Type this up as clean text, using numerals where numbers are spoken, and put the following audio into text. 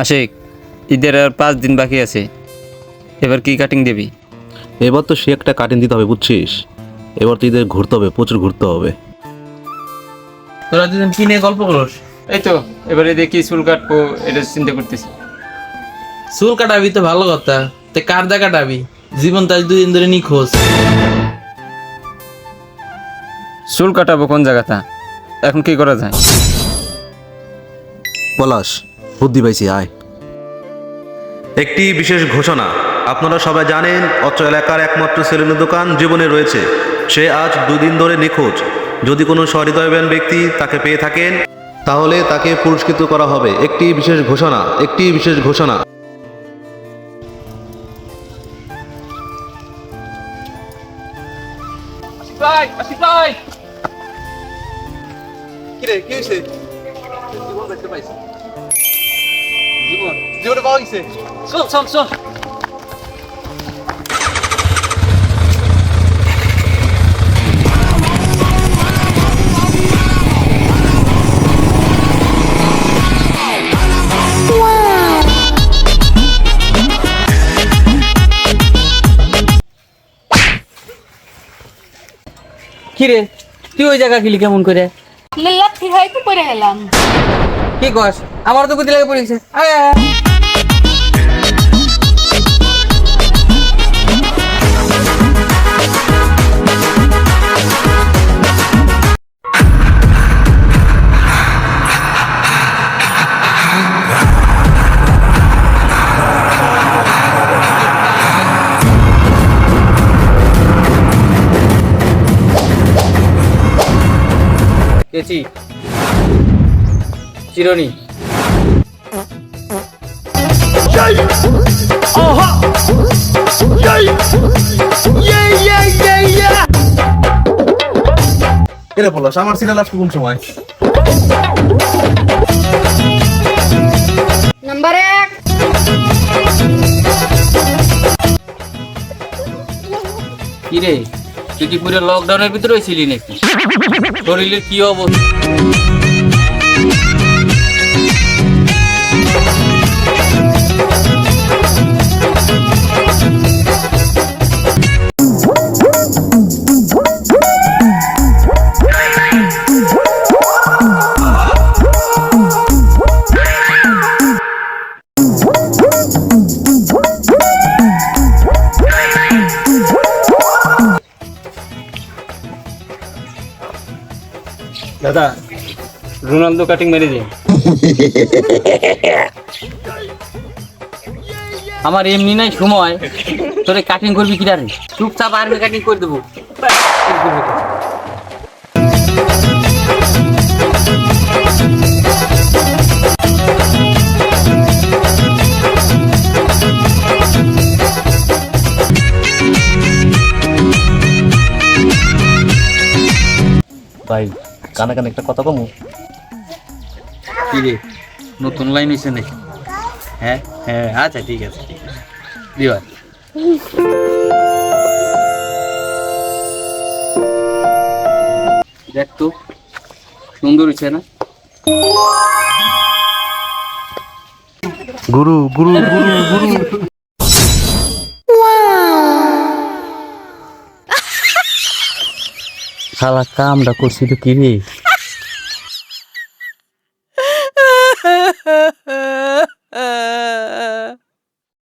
আশিক, ঈদের আর 5 দিন বাকি আছে, এবার কি কাটিং দিবি? এবার তো সে একটা কাটিং দিতে হবে, বুঝছিস? এবার তো ঈদের ঘুরতে হবে, প্রচুর ঘুরতে হবে। তোরা দুজন কি নিয়ে গল্প করস? এই তো এবারে দেখি চুল কাটবো, এটা চিন্তা করতেছি। চুল কাটাবি তো ভালো কথা, তে কার দা কাটাবি? জীবন তো আজ 2 দিন ধরে নিখোঁজ। চুল কাটাবো কোন জায়গাটা, এখন কি করা যায়? পলাশ, বুদ্ধি পাইছি, আয়। একটি বিশেষ ঘোষণা। আপনারা সবাই জানেন, অত্র এলাকার একমাত্র সেলুনের দোকান জীবনে রয়েছে। সে আজ 2 দিন ধরে নিখোঁজ। যদি কোনো সহৃদয়বান ব্যক্তি তাকে পেয়ে থাকেন, তাহলে তাকে পুরস্কৃত করা হবে। একটি বিশেষ ঘোষণা, একটি বিশেষ ঘোষণা। কিরে কি হইছে? জীবনে পাওয়া গেছে। চল। কিরে তুই ওই জায়গা গেলি কেমন করে? লাথি খাই তো পড়ে গেলাম। কি কস? আমার তো গুতি লাগে পড়ে গেছে। আয় আয়, আয়। কেচি চিরনি এরে পলাশ, আমার সিরিয়াল আসবে কোন সময়? নাম্বার 1 কিরে তুই কি পুরো লকডাউনের ভিতরে ছিলি নাকি? শরীরের কি অবস্থা? দাদা, রোনালদো কাটিং মেরে দিন। আমার এমনি নাই সময়, তোরে কাটিং করবি কি রে? চুপচাপ আর্মি কাটিং করে দেবো। ভাই, কানে কানে একটা কথা কমু। কি রে নতুন লাইন এসে নাকি? হ্যাঁ হ্যাঁ, আচ্ছা ঠিক আছে দিবা। দেখ তো সুন্দর হয়েছে না? গুরু গুরু গুরু গুরু। শালা কামটা করছি তো কি রে?